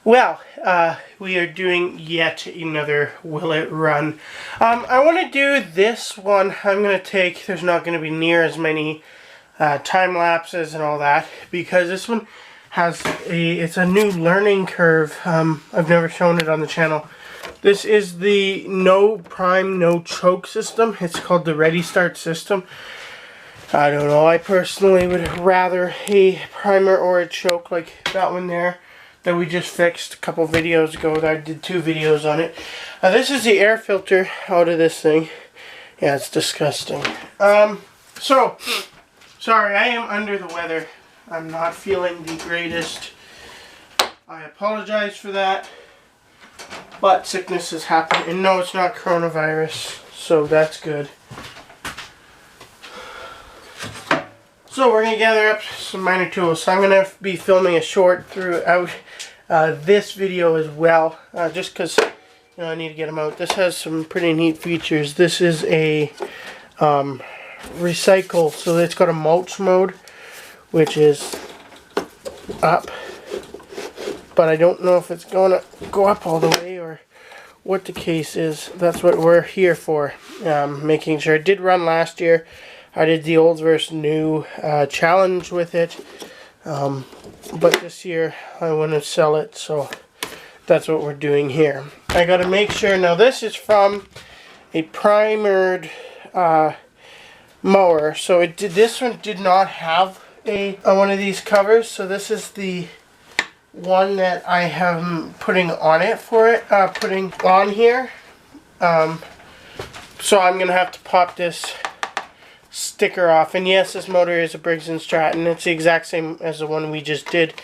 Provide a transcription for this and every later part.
Well, we are doing yet another Will It run. I want to do this one. I'm going to take, there's not going to be near as many time lapses and all that, because this one has it's a new learning curve. I've never shown it on the channel. This is the no prime, no choke system. It's called the Ready Start system. I don't know, I personally would rather a primer or a choke like that one there that we just fixed a couple videos ago. I did 2 videos on it. This is the air filter out of this thing. Yeah, it's disgusting. So, sorry, I am under the weather. I'm not feeling the greatest. I apologize for that. But sickness has happened. And no, it's not coronavirus. So that's good. So we're going to gather up some minor tools. So I'm going to be filming a short throughout this video as well. Just because I need to get them out. This has some pretty neat features. This is a recycle. So it's got a mulch mode, which is up. But I don't know if it's going to go up all the way or what the case is. That's what we're here for. Making sure. It did run last year. I did the old versus new challenge with it, but this year I want to sell it, so that's what we're doing here. I got to make sure, now this is from a primered mower, so this one did not have one of these covers, so this is the one that I am putting on it for it, putting on here. So I'm going to have to pop this sticker off, and yes, this motor is a Briggs & Stratton. It's the exact same as the one we just did,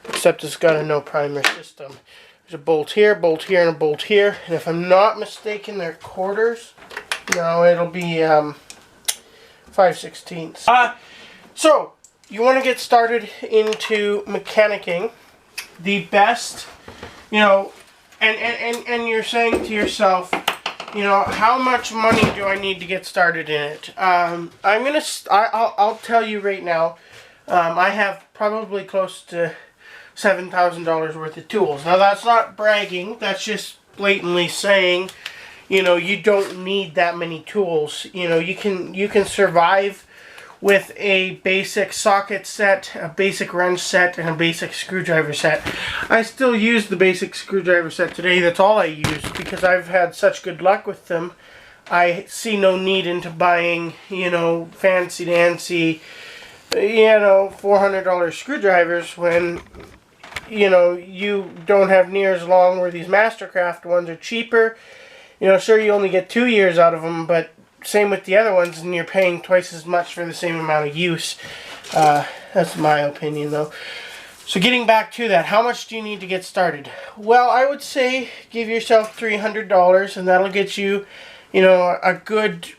except it's got a no primer system. There's a bolt here, and a bolt here, and if I'm not mistaken, they're quarters. No, it'll be 5/16. So you want to get started into mechanicking. The best, and you're saying to yourself, how much money do I need to get started in it? I'll tell you right now, I have probably close to $7,000 worth of tools. Now that's not bragging, that's just blatantly saying, you don't need that many tools. You can survive with a basic socket set, a basic wrench set, and a basic screwdriver set. I still use the basic screwdriver set today. That's all I use because I've had such good luck with them. I see no need into buying, fancy-dancy, $400 screwdrivers when, you don't have near as long, where these Mastercraft ones are cheaper. Sure, you only get 2 years out of them, but same with the other ones, and you're paying twice as much for the same amount of use. That's my opinion, though. So getting back to that, how much do you need to get started? Well, I would say give yourself $300, and that'll get you, a good,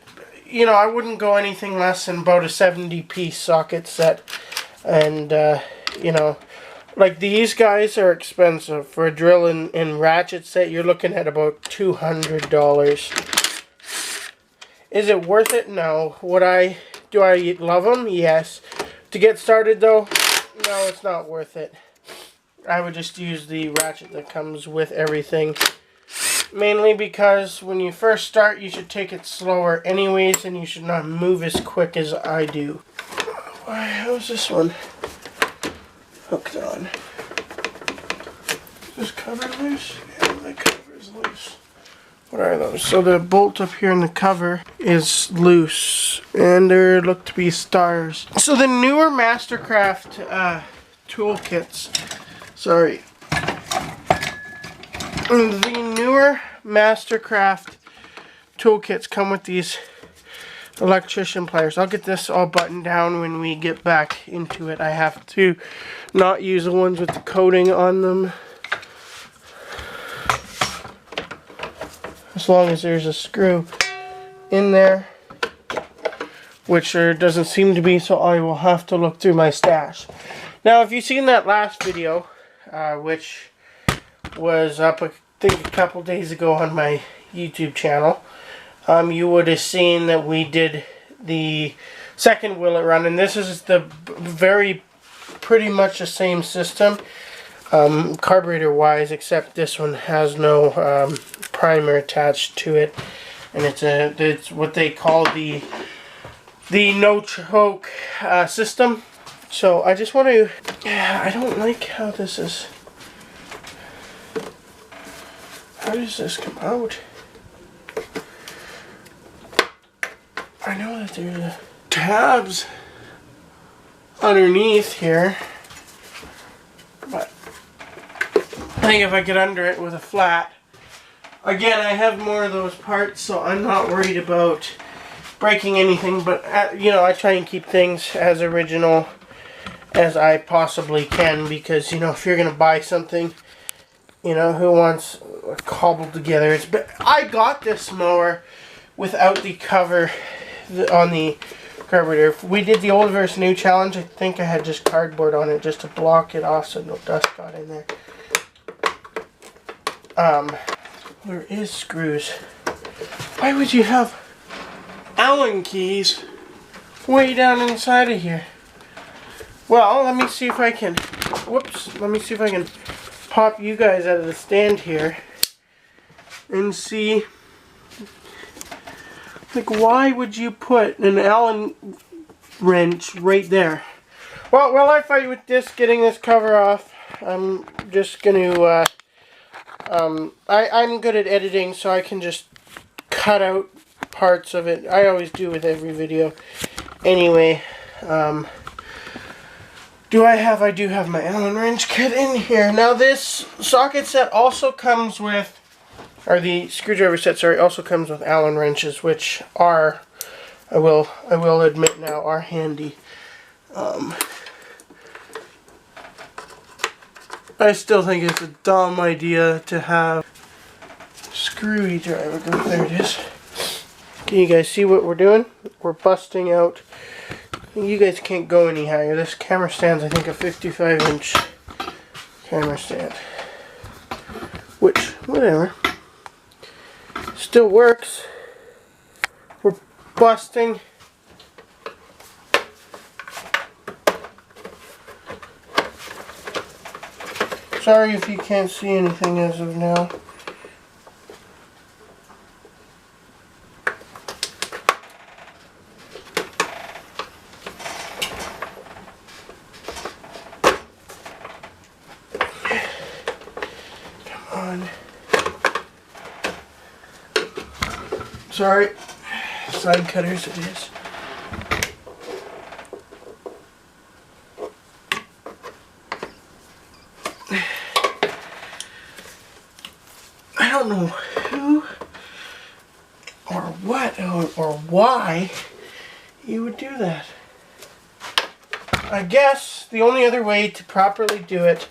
I wouldn't go anything less than about a 70-piece socket set. And, like these guys are expensive. For a drill and ratchet set, you're looking at about $200. Is it worth it? No. Do I love them? Yes. To get started though, no, it's not worth it. I would just use the ratchet that comes with everything. Mainly because when you first start, you should take it slower anyways, and you should not move as quick as I do. How's this one hooked on? Is this cover loose? Yeah, the cover is loose. What are those? So the bolt up here in the cover is loose, and there look to be stars. So the newer Mastercraft toolkits, the newer Mastercraft toolkits come with these electrician pliers. I'll get this all buttoned down when we get back into it. I have to not use the ones with the coating on them, as long as there's a screw in there, which there doesn't seem to be, so I will have to look through my stash. Now, if you've seen that last video, which was up I think a couple days ago on my YouTube channel, you would have seen that we did the second Will It run, and this is the pretty much the same system. carburetor wise, except this one has no primer attached to it, and it's what they call the no choke system. So I just want to, I don't like how this is. How does this come out? I know that there's tabs underneath here, but I think if I get under it with a flat, again, I have more of those parts, so I'm not worried about breaking anything, but you know, I try and keep things as original as I possibly can, because you know, if you're gonna buy something, you know, who wants cobbled together? I got this mower without the cover on the carburetor. We did the old versus new challenge. I think I had just cardboard on it just to block it off so no dust got in there. There is screws. Why would you have Allen keys way down inside of here? Well, let me see if I can, let me see if I can pop you guys out of the stand here and see, like, why would you put an Allen wrench right there? Well, while I fight with this, getting this cover off, I'm just gonna, I'm good at editing, so I can just cut out parts of it. I always do with every video. Anyway, I do have my Allen wrench kit in here. Now this socket set also comes with, or the screwdriver set, sorry, also comes with Allen wrenches, which are, I will admit now, are handy. I still think it's a dumb idea to have screwdriver. There it is. Can you guys see what we're doing? We're busting out. You guys can't go any higher. This camera stand's, I think, a 55-inch camera stand. Which, whatever. Still works. We're busting. Sorry if you can't see anything as of now. Sorry, side cutters it is. I don't know who or what or why you would do that. I guess the only other way to properly do it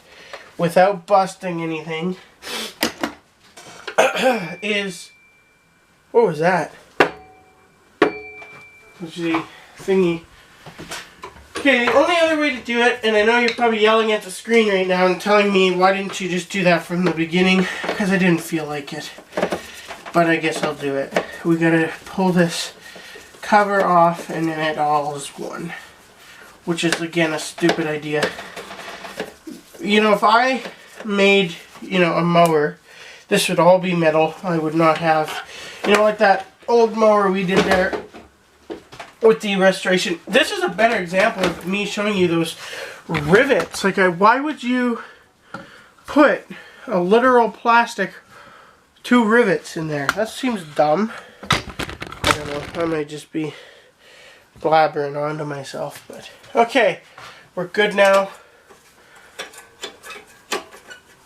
without busting anything is, what was that? Which is the thingy. Okay, the only other way to do it, and I know you're probably yelling at the screen right now and telling me, why didn't you just do that from the beginning? Because I didn't feel like it. But I guess I'll do it. We gotta pull this cover off and then it all is one. Which is, again, a stupid idea. You know, if I made, you know, a mower, this would all be metal. I would not have, you know, like that old mower we did there with the restoration. This is a better example of me showing you those rivets. Like, why would you put a literal plastic 2 rivets in there? That seems dumb. I don't know. I might just be blabbering on to myself, but okay, we're good now.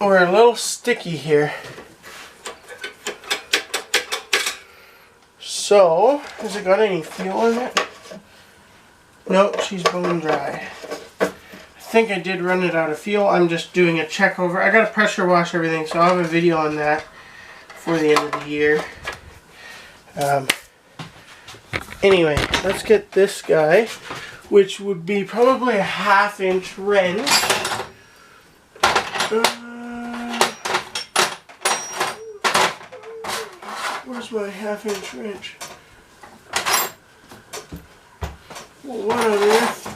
We're a little sticky here. So, has it got any fuel in it? Nope, she's bone dry. I think I did run it out of fuel. I'm just doing a check over. I gotta pressure wash everything, so I'll have a video on that before the end of the year. Anyway, let's get this guy, which would be probably a 1/2-inch wrench. Where's my 1/2-inch wrench? Well, what on earth?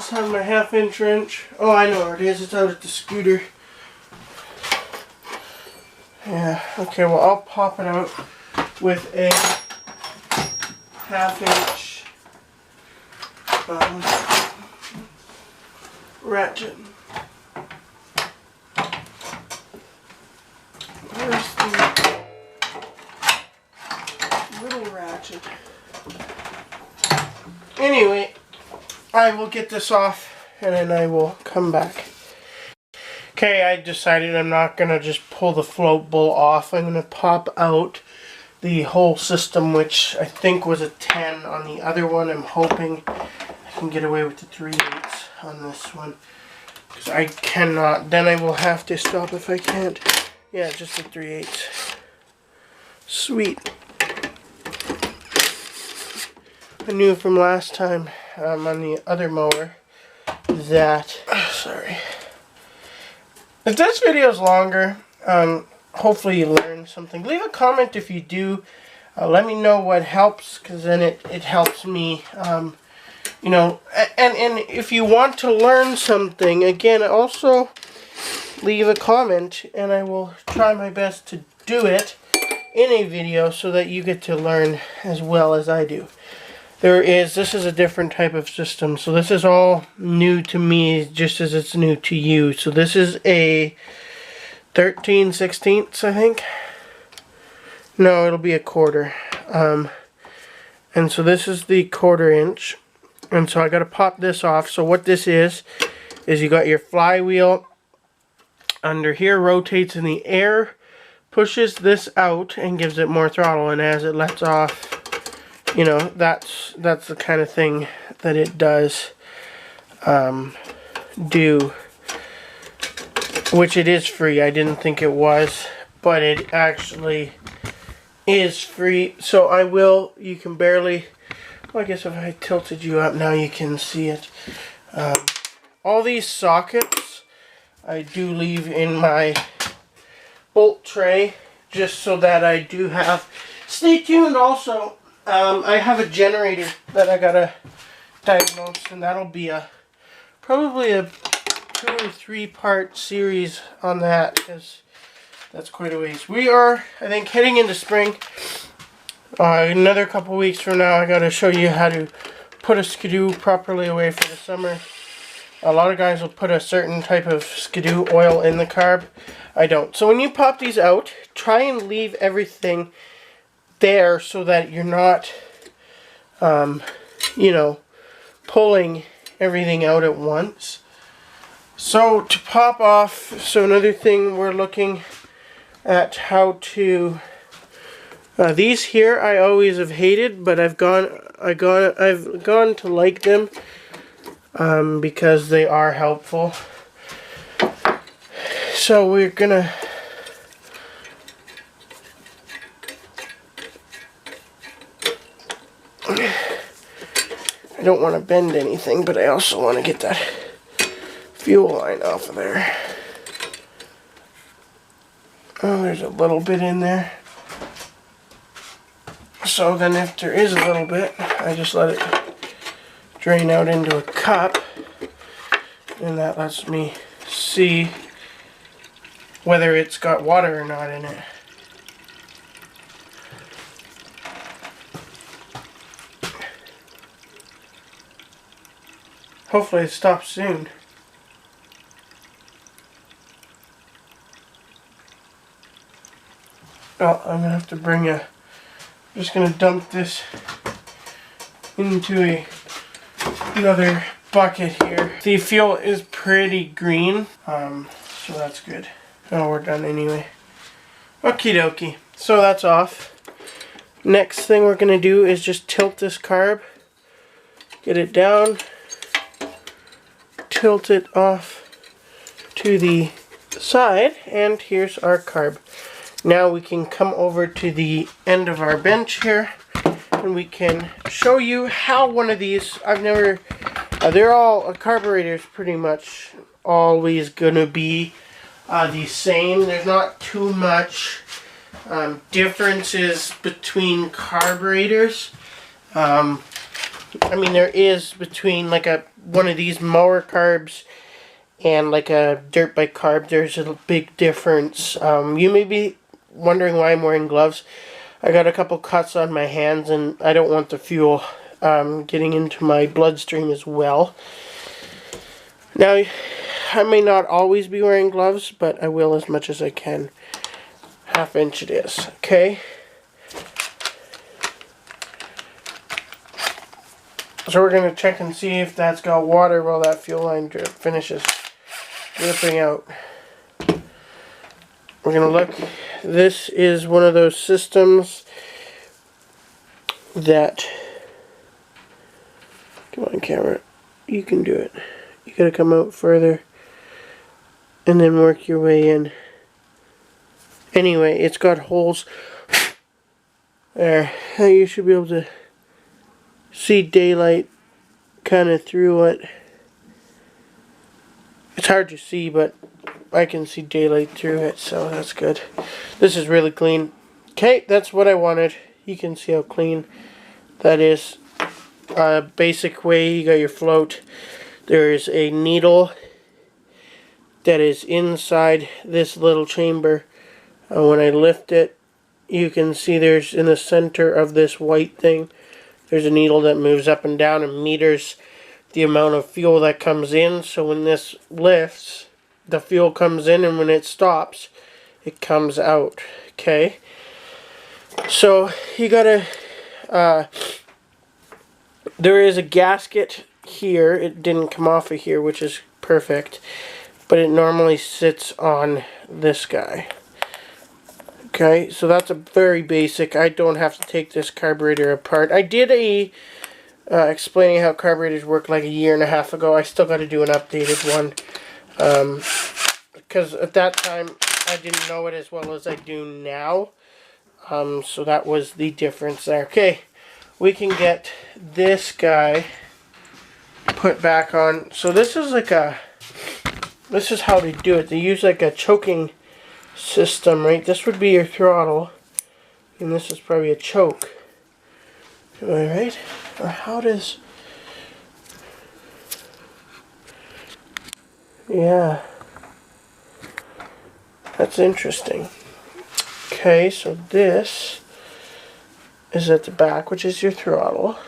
must have my 1/2" wrench. Oh, I know where it is. It's out at the scooter. Yeah, okay, well, I'll pop it out with a 1/2" ratchet. Where's the little ratchet? Anyway, I will get this off and then I will come back. Okay, I decided I'm not going to just pull the float bowl off. I'm going to pop out the whole system, which I think was a 10 on the other one. I'm hoping I can get away with the 3/8 on this one, because I cannot. Then I will have to stop if I can't. Yeah, just the 3/8. Sweet. I knew from last time on the other mower that... sorry. If this video is longer, hopefully you learned something. Leave a comment if you do. Let me know what helps, because then it helps me. You know, and if you want to learn something, again, also leave a comment, and I will try my best to do it in a video so that you get to learn as well as I do. This is a different type of system, so this is all new to me just as it's new to you. So this is a 13/16, I think. No, it'll be a 1/4. And so this is the 1/4 inch. And so I got to pop this off. So what this is you got your flywheel under here, rotates in the air, pushes this out and gives it more throttle, and as it lets off, you know, that's the kind of thing that it does do, which it is free. I didn't think it was, but it actually is free. So you can barely, well, I guess if I tilted you up now you can see it. All these sockets I do leave in my bolt tray just so that I do have. Stay tuned also. I have a generator that I gotta diagnose, and that'll be probably a 2 or 3 part series on that, because that's quite a ways. We are, I think, heading into spring. Another couple weeks from now, I gotta show you how to put a skidoo properly away for the summer. A lot of guys will put a certain type of skidoo oil in the carb. I don't. So when you pop these out, try and leave everything there so that you're not, you know, pulling everything out at once. So to pop off, so another thing we're looking at how to, these here I always have hated, but I've gone to like them because they are helpful. So we're gonna I don't want to bend anything, but I also want to get that fuel line off of there. Oh, there's a little bit in there. So then if there is a little bit, I just let it drain out into a cup, and that lets me see whether it's got water or not in it. Hopefully it stops soon. Oh, I'm gonna have to bring I'm just gonna dump this into another bucket here. The fuel is pretty green, so that's good. Oh, we're done anyway. Okie dokie. So that's off. Next thing we're gonna do is just tilt this carb, get it down, tilt it off to the side, and here's our carb. Now we can come over to the end of our bench here, and we can show you how one of these, they're all, carburetors pretty much always gonna be the same. There's not too much differences between carburetors. I mean, there is between like a one of these mower carbs and like a dirt bike carb, there's a big difference. You may be wondering why I'm wearing gloves. I got a couple cuts on my hands and I don't want the fuel getting into my bloodstream as well. Now, I may not always be wearing gloves, but I will as much as I can. 1/2 inch it is, okay? So we're going to check and see if that's got water while that fuel line finishes dripping out. We're going to look. This is one of those systems that... Come on, camera. You can do it. You got to come out further and then work your way in. Anyway, it's got holes there. You should be able to see daylight kind of through it. It's hard to see, but I can see daylight through it, so that's good. This is really clean. Okay, that's what I wanted. You can see how clean that is. Basic way, you got your float. There is a needle that is inside this little chamber. When I lift it, you can see there's in the center of this white thing, there's a needle that moves up and down and meters the amount of fuel that comes in. So when this lifts, the fuel comes in, and when it stops, it comes out. Okay? So you gotta, there is a gasket here. It didn't come off of here, which is perfect. But it normally sits on this guy. Okay, so that's a very basic. I don't have to take this carburetor apart. I did a explaining how carburetors work like 1.5 years ago. I still got to do an updated one. Because at that time, I didn't know it as well as I do now. So that was the difference there. Okay, we can get this guy put back on. So this is like a... This is how they do it. They use like a choking system, right? This would be your throttle, and this is probably a choke. Am I right? Or how does... Yeah. That's interesting. Okay, so this is at the back, which is your throttle.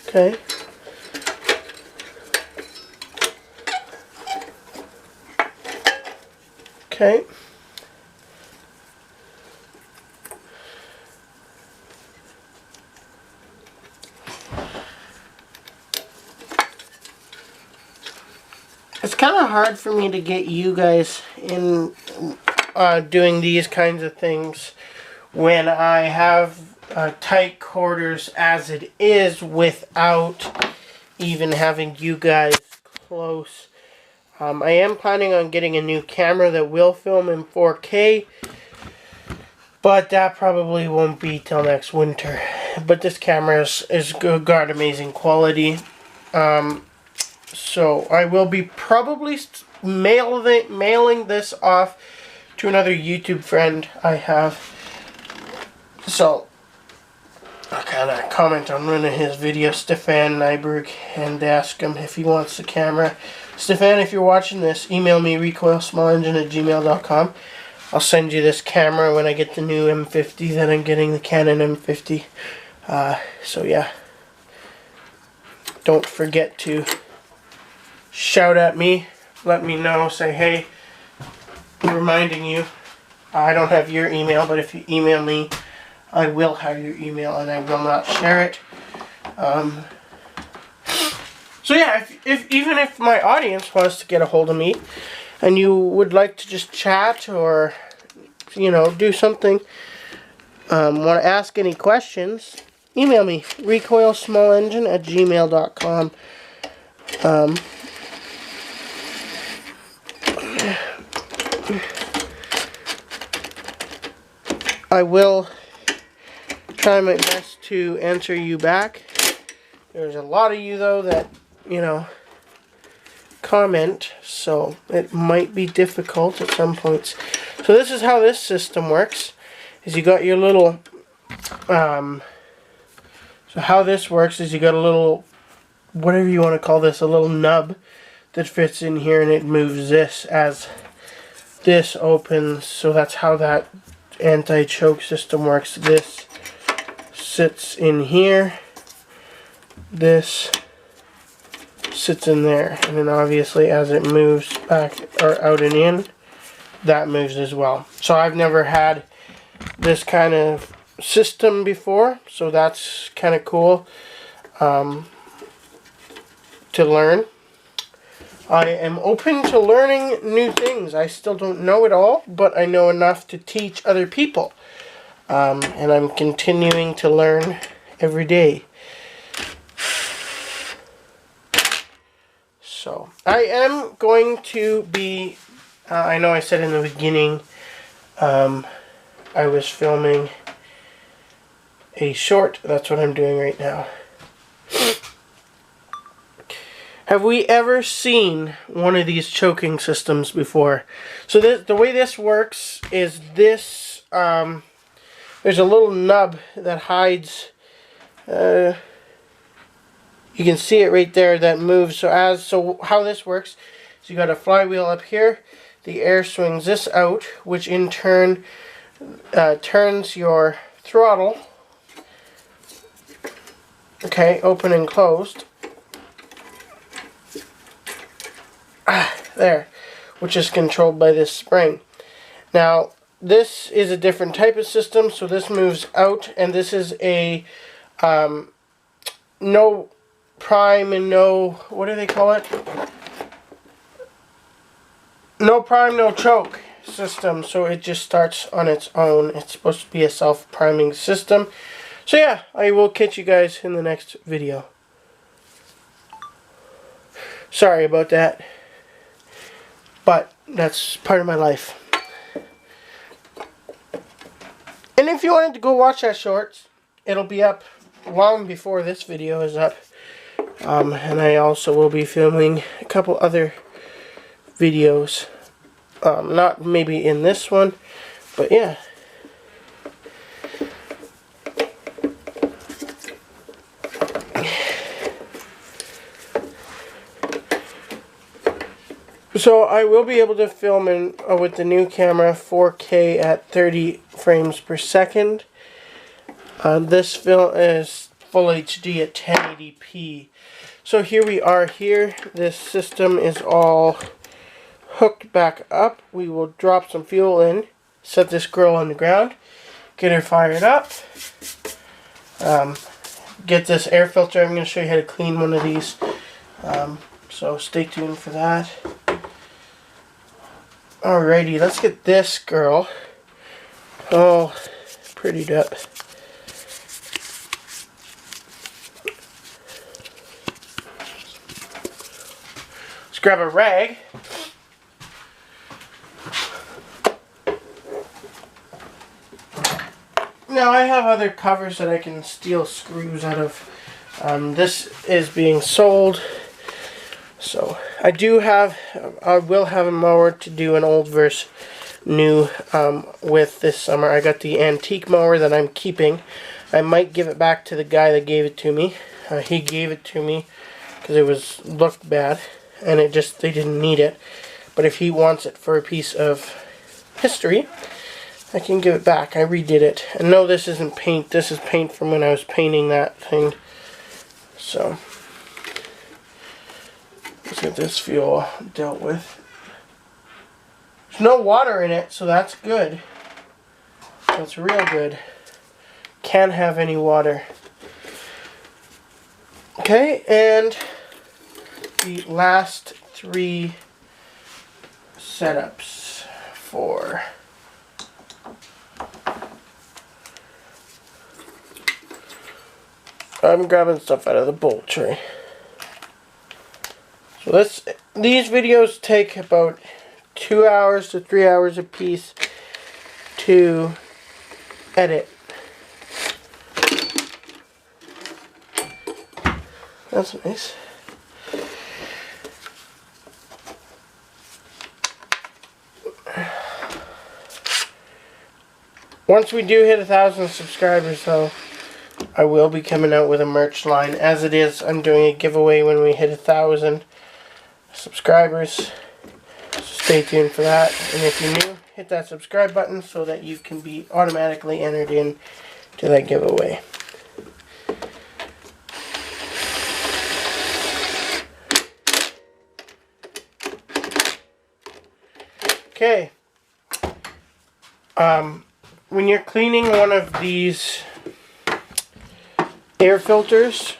Okay. Okay. It's kind of hard for me to get you guys in doing these kinds of things when I have tight quarters as it is without even having you guys close. I am planning on getting a new camera that will film in 4K, but that probably won't be till next winter. But this camera is got amazing quality. So I will be probably mailing this off to another YouTube friend I have. So I'll kind of comment on one of his videos, Stefan Nyberg, and ask him if he wants the camera. Stefan, if you're watching this, email me recoilsmallengine@gmail.com. I'll send you this camera when I get the new M50 that I'm getting, the Canon M50. So yeah, don't forget to shout at me, let me know, say hey, I'm reminding you. I don't have your email, but if you email me, I will have your email and I will not share it. So yeah, even if my audience wants to get a hold of me and you would like to just chat or, you know, do something, want to ask any questions, email me, recoilsmallengine@gmail.com. I will try my best to answer you back. There's a lot of you though that, you know, comment, so it might be difficult at some points. So this is how this system works, is you got your little So how this works is you got a little, whatever you want to call this, a little nub that fits in here, and it moves this as this opens. So that's how that anti-choke system works. This sits in here, this sits in there, and then obviously as it moves back or out and in, that moves as well. So I've never had this kind of system before, so that's kind of cool to learn. I am open to learning new things. I still don't know it all, but I know enough to teach other people. And I'm continuing to learn every day. So, I am going to be, I know I said in the beginning, I was filming a short. That's what I'm doing right now. Have we ever seen one of these choking systems before? So the way this works is this, there's a little nub that hides, you can see it right there, that moves. So how this works is you got a flywheel up here, the air swings this out, which in turn turns your throttle, okay, open and closed. There, which is controlled by this spring. Now, this is a different type of system, so this moves out, and this is a no prime and no, what do they call it? No prime, no choke system, so it just starts on its own. It's supposed to be a self-priming system. So yeah, I will catch you guys in the next video. Sorry about that. But that's part of my life. And if you wanted to go watch that shorts, it'll be up long before this video is up. And I also will be filming a couple other videos. Not maybe in this one, but yeah. So I will be able to film with the new camera 4K at 30 frames per second. This film is full HD at 1080p. So here we are here. This system is all hooked back up. We will drop some fuel in, set this girl on the ground, get her fired up, get this air filter. I'm going to show you how to clean one of these. So stay tuned for that. Alrighty, let's get this girl all prettied up. Let's grab a rag. Now I have other covers that I can steal screws out of. This is being sold. So I will have a mower to do an old versus new with this summer. I got the antique mower that I'm keeping. I might give it back to the guy that gave it to me. He gave it to me because it looked bad and they didn't need it. But if he wants it for a piece of history, I can give it back. I redid it. And no, this isn't paint. This is paint from when I was painting that thing. So let's get this fuel dealt with. There's no water in it, so that's good. That's real good. Can't have any water. Okay, and the last 3 setups for I'm grabbing stuff out of the bolt tray. So these videos take about 2 hours to 3 hours a piece to edit. That's nice. Once we do hit 1,000 subscribers though, I will be coming out with a merch line. As it is, I'm doing a giveaway when we hit 1,000 subscribers. So stay tuned for that. And if you're new, hit that subscribe button so that you can be automatically entered in to that giveaway. Okay. When you're cleaning one of these air filters,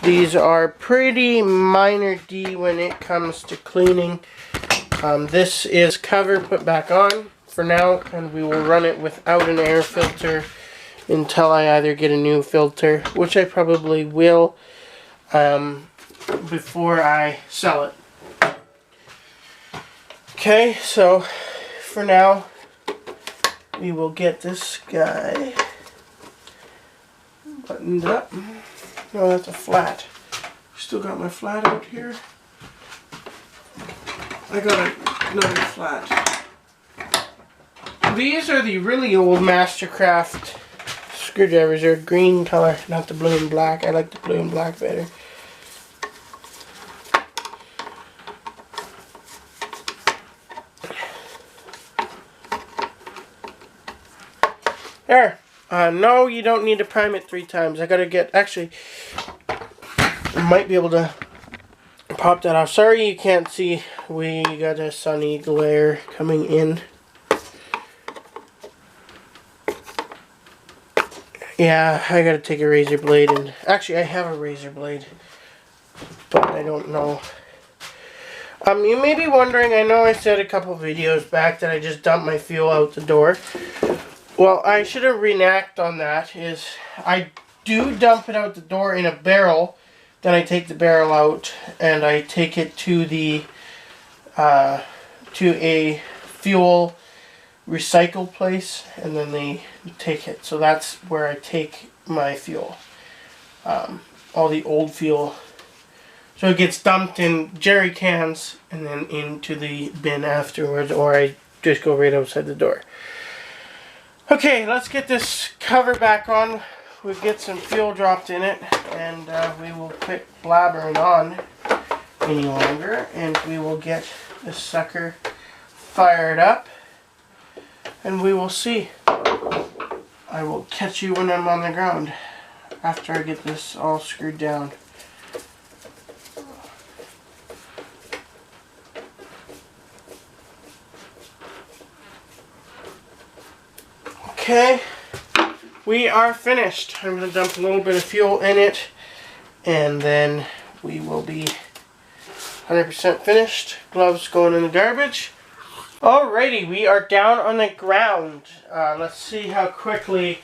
these are pretty minor D when it comes to cleaning. This is cover put back on for now, and we will run it without an air filter until I either get a new filter, which I probably will, before I sell it. Okay, so for now we will get this guy buttoned up. No, that's a flat. Still got my flat out here. I got another flat. These are the really old Mastercraft screwdrivers. They're green color, not the blue and black. I like the blue and black better. There. No, you don't need to prime it 3 times. I gotta get, actually, I might be able to pop that off. Sorry you can't see. We got a sunny glare coming in. Yeah, I gotta take a razor blade, and actually I have a razor blade, but I don't know. You may be wondering, I know I said a couple videos back that I just dumped my fuel out the door. Well, I should have reenact on that. I do dump it out the door in a barrel. Then I take the barrel out and I take it to the to a fuel recycle place, and then they take it. So that's where I take my fuel, all the old fuel. So it gets dumped in jerry cans and then into the bin afterwards, or I just go right outside the door. Okay, let's get this cover back on. We'll get some fuel dropped in it, and we will quit blabbering on any longer, and we will get this sucker fired up, and we will see. I will catch you when I'm on the ground after I get this all screwed down. Okay, we are finished. I'm going to dump a little bit of fuel in it, and then we will be 100% finished. Gloves going in the garbage. Alrighty, we are down on the ground. Let's see how quickly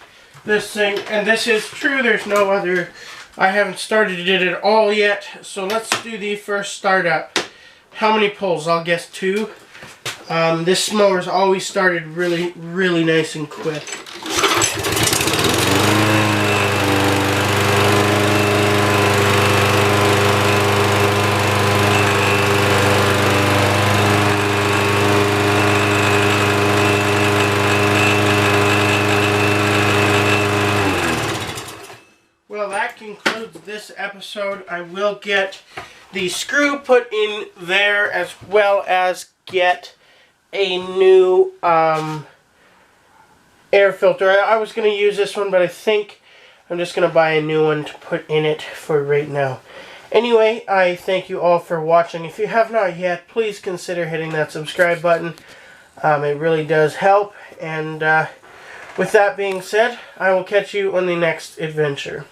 this thing, and this is true, there's no other, I haven't started it at all yet, so let's do the first startup. How many pulls? I'll guess 2. This mower's always started really nice and quick. Well, that concludes this episode. I will get the screw put in there, as well as get a new air filter. I was going to use this one, but I think I'm just going to buy a new one to put in it for right now. Anyway, I thank you all for watching. If you have not yet, please consider hitting that subscribe button. It really does help. And with that being said, I will catch you on the next adventure.